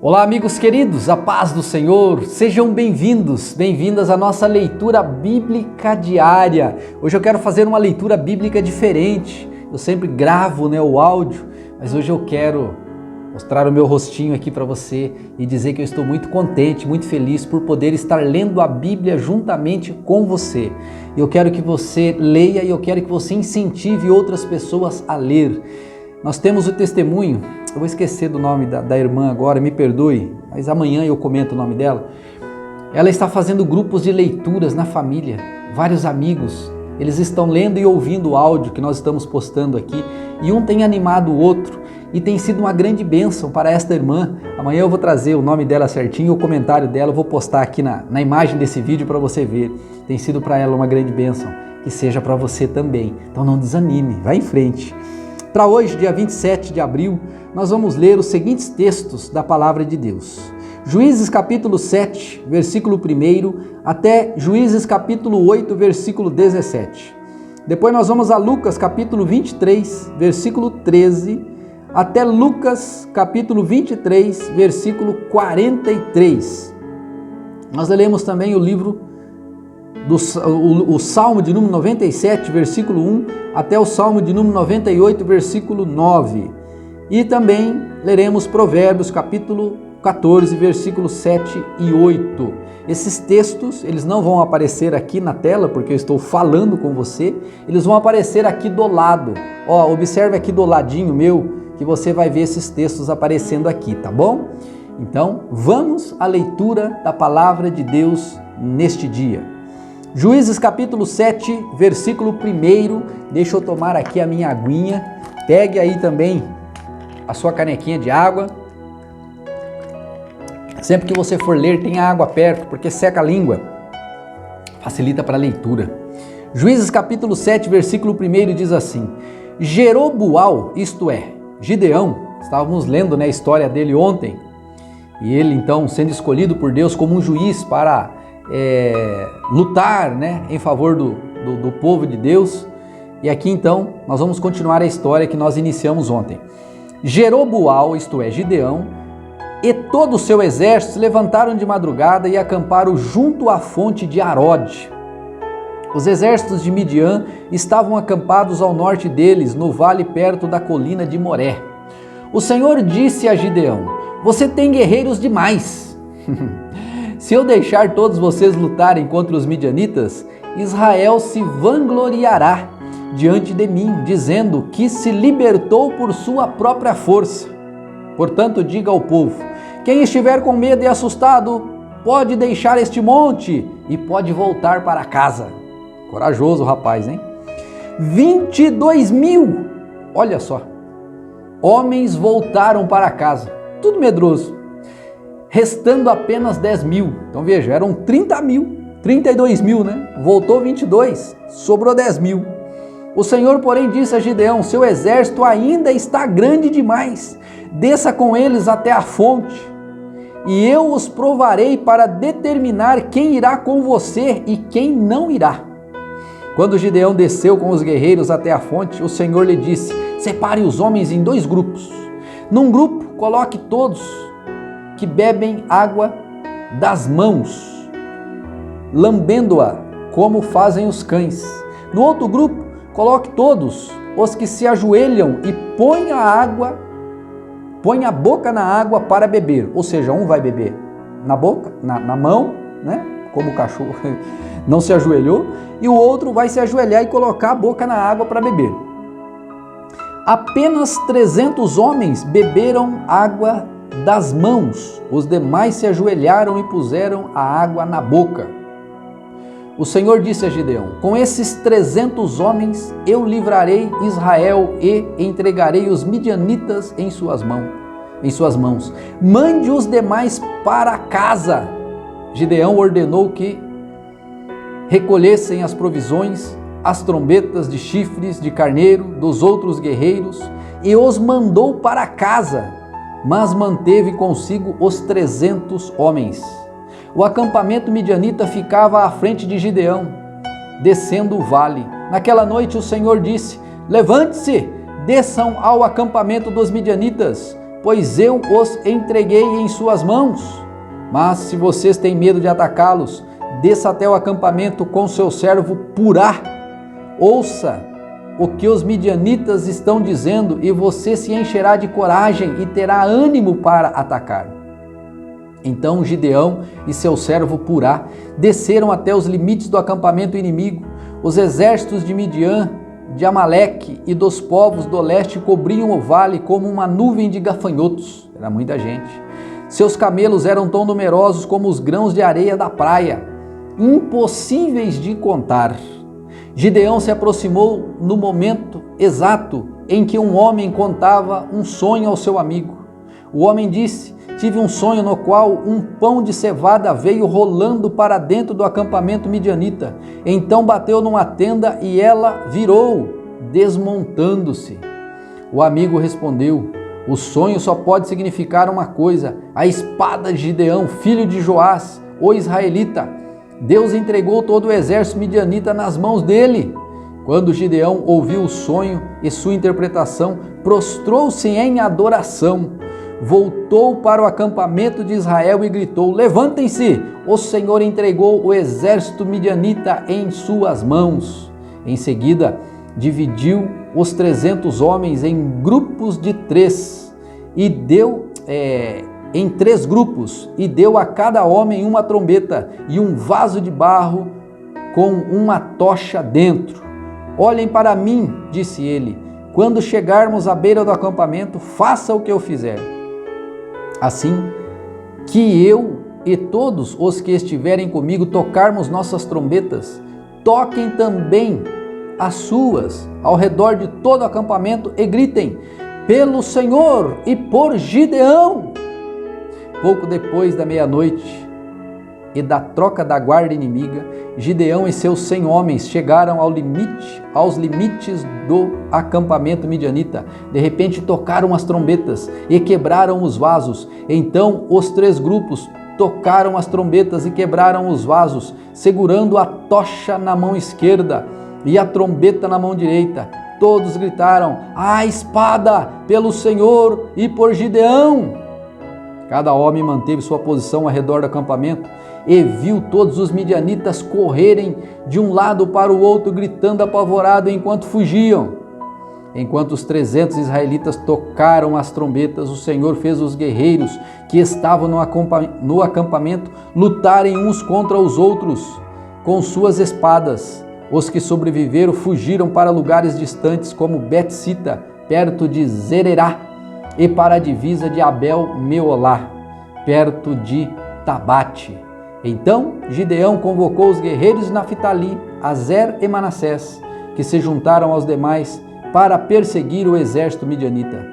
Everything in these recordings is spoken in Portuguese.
Olá, amigos queridos, a paz do Senhor, sejam bem-vindos, bem-vindas à nossa leitura bíblica diária. Hoje eu quero fazer uma leitura bíblica diferente. Eu sempre gravo, o áudio, mas hoje eu quero mostrar o meu rostinho aqui para você e dizer que eu estou muito contente, muito feliz por poder estar lendo a Bíblia juntamente com você. Eu quero que você leia e eu quero que você incentive outras pessoas a ler. Nós temos o testemunho, eu vou esquecer do nome da irmã agora, me perdoe, mas amanhã eu comento o nome dela. Ela está fazendo grupos de leituras na família, vários amigos, eles estão lendo e ouvindo o áudio que nós estamos postando aqui, e um tem animado o outro, e tem sido uma grande bênção para esta irmã. Amanhã eu vou trazer o nome dela certinho, o comentário dela, eu vou postar aqui na imagem desse vídeo para você ver. Tem sido para ela uma grande bênção, que seja para você também. Então não desanime, vai em frente. Para hoje, dia 27 de abril, nós vamos ler os seguintes textos da Palavra de Deus. Juízes capítulo 7, versículo 1 até Juízes capítulo 8, versículo 17. Depois nós vamos a Lucas capítulo 23, versículo 13, até Lucas capítulo 23, versículo 43. Nós leremos também o livro o Salmo de número 97, versículo 1, até o Salmo de número 98, versículo 9. E também leremos Provérbios, capítulo 14, versículos 7 e 8. Esses textos, eles não vão aparecer aqui na tela, porque eu estou falando com você, eles vão aparecer aqui do lado. Observe aqui do ladinho meu, que você vai ver esses textos aparecendo aqui, tá bom? Então, vamos à leitura da Palavra de Deus neste dia. Juízes capítulo 7, versículo 1, deixa eu tomar aqui a minha aguinha, pegue aí também a sua canequinha de água. Sempre que você for ler, tenha água perto, porque seca a língua, facilita para a leitura. Juízes capítulo 7, versículo 1 diz assim: Jeroboal, isto é, Gideão, estávamos lendo a história dele ontem, e ele então sendo escolhido por Deus como um juiz para lutar em favor do povo de Deus. E aqui então nós vamos continuar a história que nós iniciamos ontem. Jeroboal, isto é, Gideão, e todo o seu exército se levantaram de madrugada e acamparam junto à fonte de Arode. Os exércitos de Midian estavam acampados ao norte deles, no vale perto da colina de Moré. O Senhor disse a Gideão: você tem guerreiros demais. Se eu deixar todos vocês lutarem contra os midianitas, Israel se vangloriará diante de mim, dizendo que se libertou por sua própria força. Portanto, diga ao povo: quem estiver com medo e assustado, pode deixar este monte e pode voltar para casa. Corajoso rapaz, hein? 22.000, olha só, homens voltaram para casa, tudo medroso, restando apenas 10.000. Então veja, eram 30.000, 32.000, voltou 22, sobrou 10.000. O Senhor, porém, disse a Gideão: seu exército ainda está grande demais, desça com eles até a fonte, e eu os provarei para determinar quem irá com você e quem não irá. Quando Gideão desceu com os guerreiros até a fonte, o Senhor lhe disse: separe os homens em 2 grupos. Num grupo, coloque todos que bebem água das mãos, lambendo-a como fazem os cães. No outro grupo, coloque todos os que se ajoelham e põe a boca na água para beber. Ou seja, um vai beber na boca, na mão, como o cachorro não se ajoelhou, e o outro vai se ajoelhar e colocar a boca na água para beber. Apenas 300 homens beberam água das mãos, os demais se ajoelharam e puseram a água na boca. O Senhor disse a Gideão: com esses 300 homens eu livrarei Israel e entregarei os midianitas em suas mãos. Mande os demais para casa. Gideão ordenou que recolhessem as provisões, as trombetas de chifres de carneiro dos outros guerreiros, e os mandou para casa, mas manteve consigo os 300 homens. O acampamento midianita ficava à frente de Gideão, descendo o vale. Naquela noite o Senhor disse: levante-se, desçam ao acampamento dos midianitas, pois eu os entreguei em suas mãos. Mas se vocês têm medo de atacá-los, desça até o acampamento com seu servo Purá. Ouça o que os midianitas estão dizendo e você se encherá de coragem e terá ânimo para atacar. Então Gideão e seu servo Purá desceram até os limites do acampamento inimigo. Os exércitos de Midian, de Amaleque e dos povos do leste cobriam o vale como uma nuvem de gafanhotos. Era muita gente. Seus camelos eram tão numerosos como os grãos de areia da praia, impossíveis de contar. Gideão se aproximou no momento exato em que um homem contava um sonho ao seu amigo. O homem disse: tive um sonho no qual um pão de cevada veio rolando para dentro do acampamento midianita. Então bateu numa tenda e ela virou, desmontando-se. O amigo respondeu: o sonho só pode significar uma coisa: a espada de Gideão, filho de Joás, o israelita. Deus entregou todo o exército midianita nas mãos dele. Quando Gideão ouviu o sonho e sua interpretação, prostrou-se em adoração. Voltou para o acampamento de Israel e gritou: levantem-se, o Senhor entregou o exército midianita em suas mãos. Em seguida, dividiu os 300 homens em grupos de 3 e deu em 3 grupos e deu a cada homem uma trombeta e um vaso de barro com uma tocha dentro. Olhem para mim, disse ele, quando chegarmos à beira do acampamento, faça o que eu fizer. Assim que eu e todos os que estiverem comigo tocarmos nossas trombetas, toquem também as suas ao redor de todo o acampamento e gritem: pelo Senhor e por Gideão. Pouco depois da meia-noite e da troca da guarda inimiga, Gideão e seus 100 homens chegaram aos limites do acampamento midianita. De repente tocaram as trombetas e quebraram os vasos. Então os 3 grupos tocaram as trombetas e quebraram os vasos, segurando a tocha na mão esquerda e a trombeta na mão direita. Todos gritaram: a espada pelo Senhor e por Gideão! Cada homem manteve sua posição ao redor do acampamento e viu todos os midianitas correrem de um lado para o outro, gritando apavorado enquanto fugiam. Enquanto os 300 israelitas tocaram as trombetas, o Senhor fez os guerreiros que estavam no acampamento lutarem uns contra os outros com suas espadas. Os que sobreviveram fugiram para lugares distantes como Bet-sita, perto de Zererá, e para a divisa de Abel-Meolá, perto de Tabate. Então Gideão convocou os guerreiros de Naftali, Azer e Manassés, que se juntaram aos demais para perseguir o exército midianita.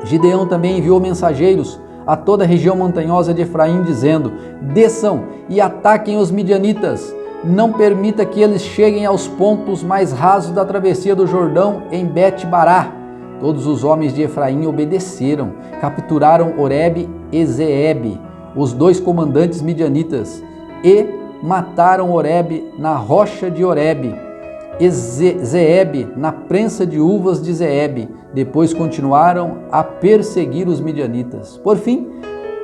Gideão também enviou mensageiros a toda a região montanhosa de Efraim, dizendo: desçam e ataquem os midianitas. Não permita que eles cheguem aos pontos mais rasos da travessia do Jordão em Bet-Bará. Todos os homens de Efraim obedeceram, capturaram Oreb e Zeeb, os 2 comandantes midianitas, e mataram Oreb na rocha de Oreb e Zeeb na prensa de uvas de Zeeb. Depois continuaram a perseguir os midianitas. Por fim,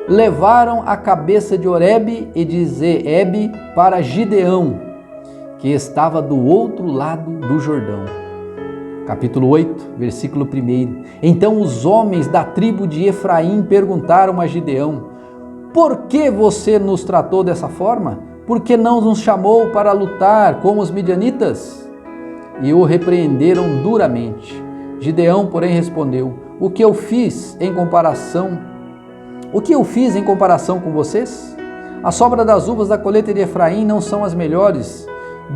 levaram a cabeça de Oreb e de Zeeb para Gideão, que estava do outro lado do Jordão. Capítulo 8, versículo 1. Então os homens da tribo de Efraim perguntaram a Gideão: por que você nos tratou dessa forma? Por que não nos chamou para lutar com os midianitas? E o repreenderam duramente. Gideão, porém, respondeu: o que eu fiz em comparação com vocês? A sobra das uvas da colheita de Efraim não são as melhores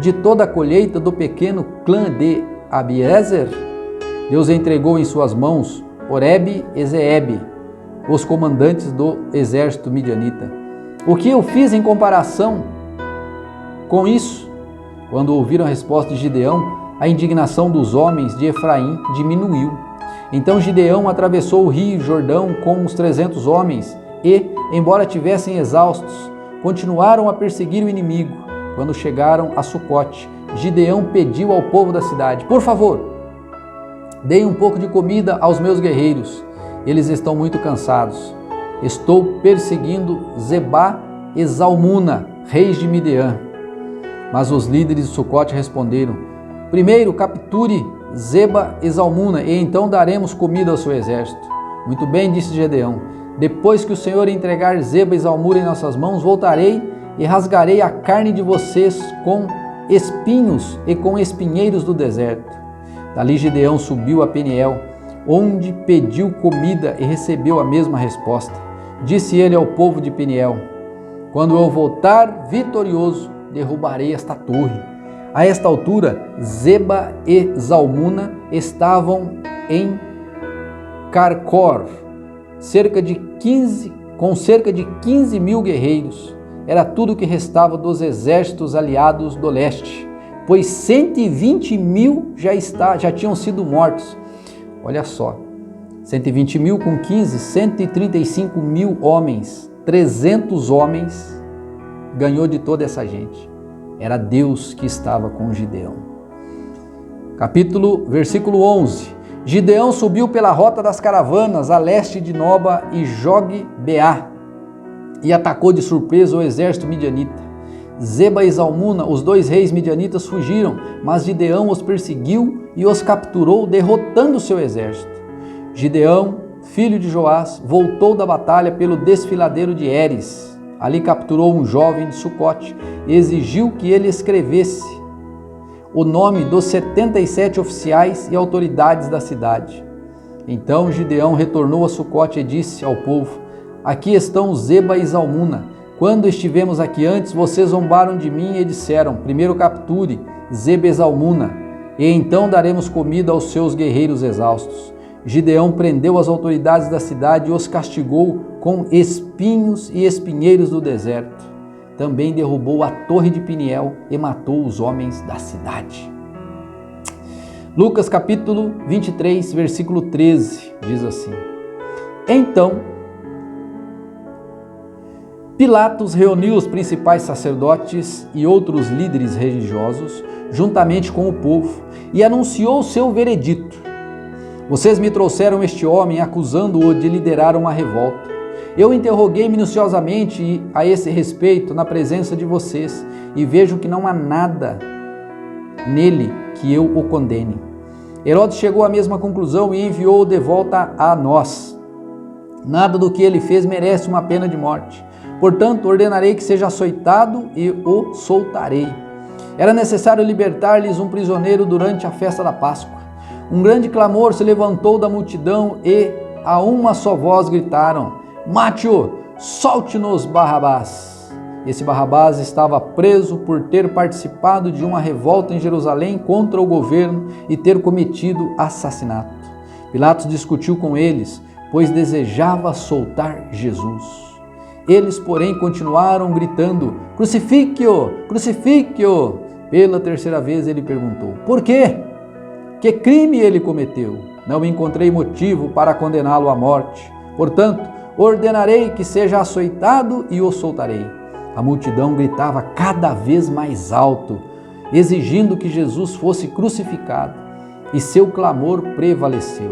de toda a colheita do pequeno clã de Abiezer? Deus entregou em suas mãos Oreb e Zeeb, os comandantes do exército midianita. O que eu fiz em comparação com isso? Quando ouviram a resposta de Gideão, a indignação dos homens de Efraim diminuiu. Então Gideão atravessou o rio Jordão com os 300 homens e, embora tivessem exaustos, continuaram a perseguir o inimigo. Quando chegaram a Sucote, Gideão pediu ao povo da cidade: por favor, deem um pouco de comida aos meus guerreiros. eles estão muito cansados. Estou perseguindo Zebá e Zalmuna, reis de Midian. Mas os líderes de Sucote responderam: primeiro capture Zeba e Zalmuna, e então daremos comida ao seu exército. Muito bem, disse Gedeão. Depois que o Senhor entregar Zeba e Zalmuna em nossas mãos, voltarei e rasgarei a carne de vocês com espinhos e com espinheiros do deserto. Dali Gedeão subiu a Peniel, onde pediu comida e recebeu a mesma resposta. Disse ele ao povo de Peniel: quando eu voltar vitorioso, derrubarei esta torre. A esta altura, Zeba e Zalmuna estavam em Carcor, com cerca de 15 mil guerreiros. Era tudo o que restava dos exércitos aliados do leste, pois 120 mil já tinham sido mortos. Olha só, 120 mil com 15, 135 mil homens, 300 homens, ganhou de toda essa gente. Era Deus que estava com Gideão. Versículo 11. Gideão subiu pela rota das caravanas a leste de Noba e Jogue-Beá e atacou de surpresa o exército midianita. Zeba e Zalmuna, os dois reis midianitas, fugiram, mas Gideão os perseguiu e os capturou, derrotando seu exército. Gideão, filho de Joás, voltou da batalha pelo desfiladeiro de Heres. Ali capturou um jovem de Sucote e exigiu que ele escrevesse o nome dos 77 oficiais e autoridades da cidade. Então Gideão retornou a Sucote e disse ao povo: aqui estão Zeba e Zalmuna. Quando estivemos aqui antes, vocês zombaram de mim e disseram: primeiro capture Zeba e Zalmuna, e então daremos comida aos seus guerreiros exaustos. Gideão prendeu as autoridades da cidade e os castigou com espinhos e espinheiros do deserto. Também derrubou a torre de Peniel e matou os homens da cidade. Lucas capítulo 23, versículo 13, diz assim: então Pilatos reuniu os principais sacerdotes e outros líderes religiosos, juntamente com o povo, e anunciou seu veredito: vocês me trouxeram este homem acusando-o de liderar uma revolta. Eu interroguei minuciosamente a esse respeito na presença de vocês e vejo que não há nada nele que eu o condene. Herodes chegou à mesma conclusão e enviou-o de volta a nós. Nada do que ele fez merece uma pena de morte. Portanto, ordenarei que seja açoitado e o soltarei. Era necessário libertar-lhes um prisioneiro durante a festa da Páscoa. Um grande clamor se levantou da multidão e, a uma só voz, gritaram: mate-o, solte-nos Barrabás. Esse Barrabás estava preso por ter participado de uma revolta em Jerusalém contra o governo e ter cometido assassinato. Pilatos discutiu com eles, pois desejava soltar Jesus. Eles, porém, continuaram gritando: crucifique-o, crucifique-o. Pela terceira vez ele perguntou: por quê? Que crime ele cometeu? Não encontrei motivo para condená-lo à morte. Portanto, ordenarei que seja açoitado e o soltarei. A multidão gritava cada vez mais alto, exigindo que Jesus fosse crucificado, e seu clamor prevaleceu.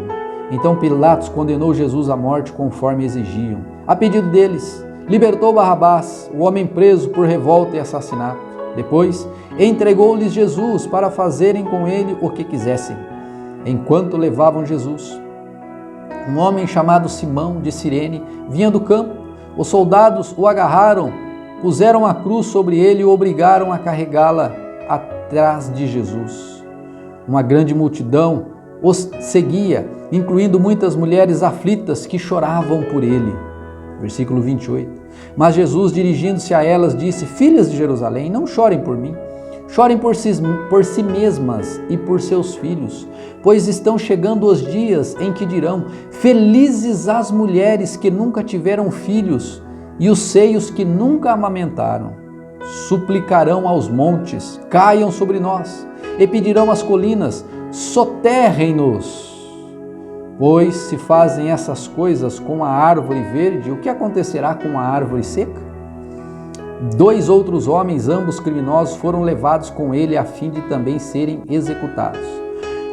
Então Pilatos condenou Jesus à morte conforme exigiam. A pedido deles, libertou Barrabás, o homem preso por revolta e assassinato. Depois, entregou-lhes Jesus para fazerem com ele o que quisessem. Enquanto levavam Jesus, um homem chamado Simão de Cirene vinha do campo. Os soldados o agarraram, puseram a cruz sobre ele e o obrigaram a carregá-la atrás de Jesus. Uma grande multidão os seguia, incluindo muitas mulheres aflitas que choravam por ele. Versículo 28. Mas Jesus, dirigindo-se a elas, disse: filhas de Jerusalém, não chorem por mim, chorem por si mesmas e por seus filhos, pois estão chegando os dias em que dirão: felizes as mulheres que nunca tiveram filhos e os seios que nunca amamentaram. Suplicarão aos montes: caiam sobre nós, e pedirão às colinas: soterrem-nos. Pois se fazem essas coisas com a árvore verde, o que acontecerá com a árvore seca? 2 outros homens, ambos criminosos, foram levados com ele a fim de também serem executados.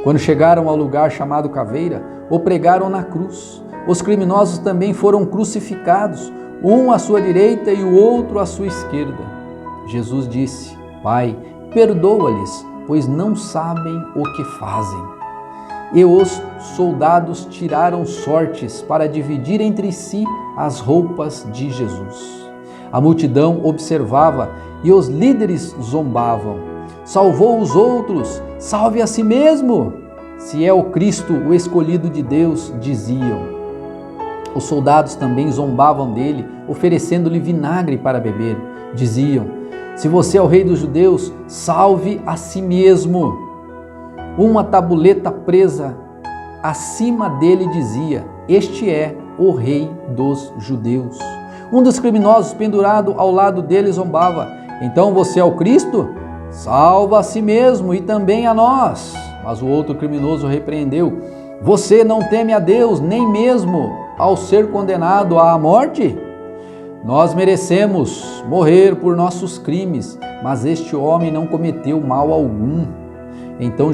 Quando chegaram ao lugar chamado Caveira, o pregaram na cruz, os criminosos também foram crucificados, um à sua direita e o outro à sua esquerda. Jesus disse: Pai, perdoa-lhes, pois não sabem o que fazem. E os soldados tiraram sortes para dividir entre si as roupas de Jesus. A multidão observava e os líderes zombavam. Salvou os outros, salve a si mesmo. Se é o Cristo, o escolhido de Deus, diziam. Os soldados também zombavam dele, oferecendo-lhe vinagre para beber. Diziam: se você é o rei dos judeus, salve a si mesmo. Uma tabuleta presa acima dele dizia: este é o rei dos judeus. Um dos criminosos pendurado ao lado dele zombava: então você é o Cristo? Salva a si mesmo e também a nós. Mas o outro criminoso repreendeu: você não teme a Deus, nem mesmo ao ser condenado à morte? Nós merecemos morrer por nossos crimes, mas este homem não cometeu mal algum. Então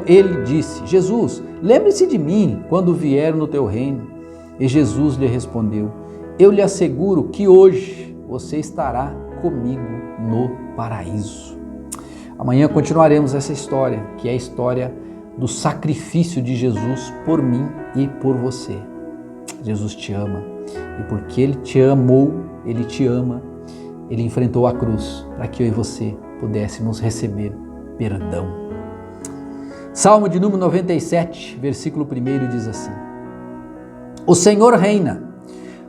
ele disse: Jesus, lembre-se de mim quando vier no teu reino. E Jesus lhe respondeu: eu lhe asseguro que hoje você estará comigo no paraíso. Amanhã continuaremos essa história, que é a história do sacrifício de Jesus por mim e por você. Jesus te ama, e porque Ele te amou, Ele te ama, Ele enfrentou a cruz para que eu e você pudéssemos receber perdão. Salmo de número 97, versículo 1 diz assim: o Senhor reina,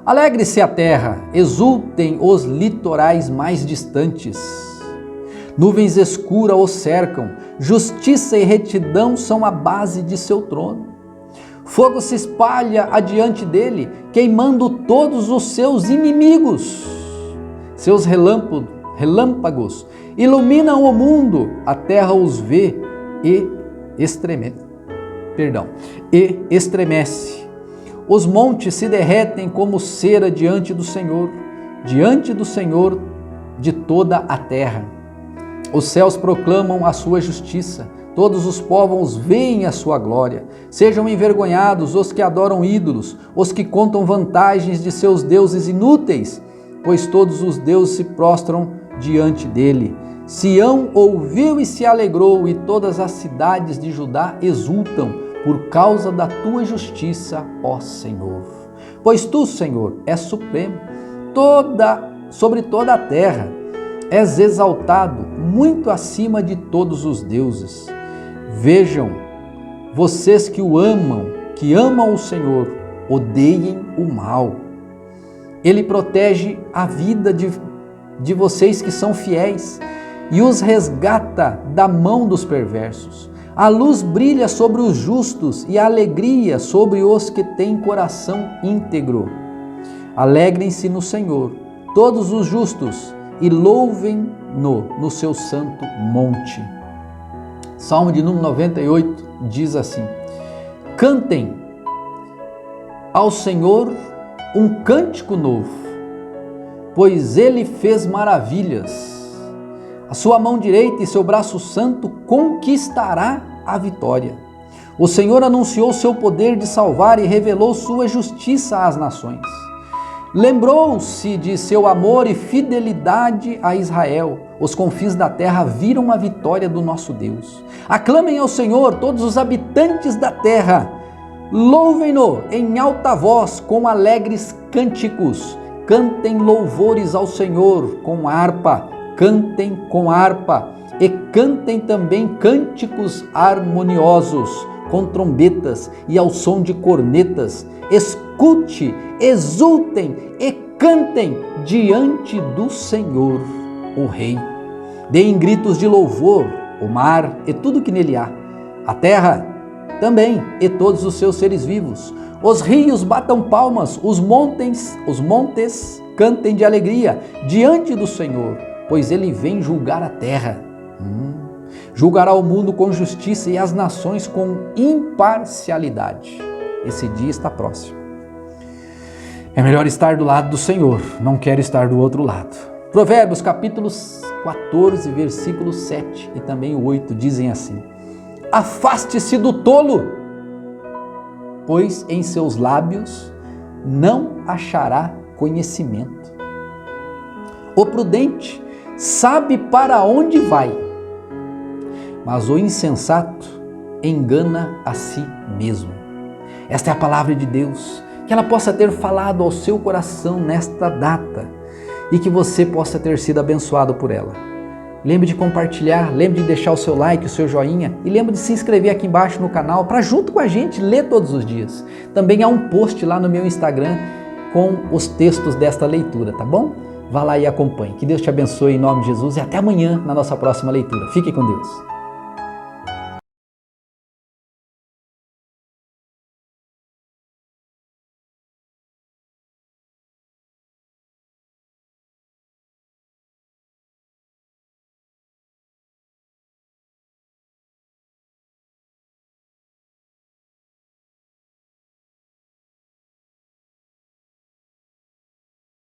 alegre-se a terra, exultem os litorais mais distantes. Nuvens escuras o cercam, justiça e retidão são a base de seu trono. Fogo se espalha adiante dele, queimando todos os seus inimigos. Seus relâmpagos iluminam o mundo, a terra os vê e estremece. Os montes se derretem como cera diante do Senhor de toda a terra. Os céus proclamam a sua justiça, todos os povos veem a sua glória. Sejam envergonhados os que adoram ídolos, os que contam vantagens de seus deuses inúteis, pois todos os deuses se prostram diante dele. Sião ouviu e se alegrou, e todas as cidades de Judá exultam por causa da tua justiça, ó Senhor. Pois tu, Senhor, és supremo sobre toda a terra. És exaltado muito acima de todos os deuses. Vejam, vocês que amam o Senhor, odeiem o mal. Ele protege a vida de vocês que são fiéis e os resgata da mão dos perversos. A luz brilha sobre os justos e a alegria sobre os que têm coração íntegro. Alegrem-se no Senhor, todos os justos, e louvem-no no seu santo monte. Salmo de número 98 diz assim: cantem ao Senhor um cântico novo, pois Ele fez maravilhas. A sua mão direita e seu braço santo conquistará a vitória. O Senhor anunciou seu poder de salvar e revelou sua justiça às nações. Lembrou-se de seu amor e fidelidade a Israel. Os confins da terra viram a vitória do nosso Deus. Aclamem ao Senhor todos os habitantes da terra. Louvem-no em alta voz com alegres cânticos. Cantem louvores ao Senhor com harpa. Cantem com harpa e cantem também cânticos harmoniosos com trombetas e ao som de cornetas. Escute, exultem e cantem diante do Senhor, o Rei. Deem gritos de louvor, o mar e tudo que nele há, a terra também e todos os seus seres vivos. Os rios batam palmas, os montes cantem de alegria diante do Senhor, pois ele vem julgar a terra. Julgará o mundo com justiça e as nações com imparcialidade. Esse dia está próximo. É melhor estar do lado do Senhor, não quero estar do outro lado. Provérbios capítulos 14, versículos 7 e também o 8 dizem assim: afaste-se do tolo, pois em seus lábios não achará conhecimento. O prudente sabe para onde vai, mas o insensato engana a si mesmo. Esta é a palavra de Deus, que ela possa ter falado ao seu coração nesta data e que você possa ter sido abençoado por ela. Lembre de compartilhar, lembre de deixar o seu like, o seu joinha e lembre de se inscrever aqui embaixo no canal para junto com a gente ler todos os dias. Também há um post lá no meu Instagram com os textos desta leitura, tá bom? Vá lá e acompanhe. Que Deus te abençoe em nome de Jesus e até amanhã na nossa próxima leitura. Fique com Deus.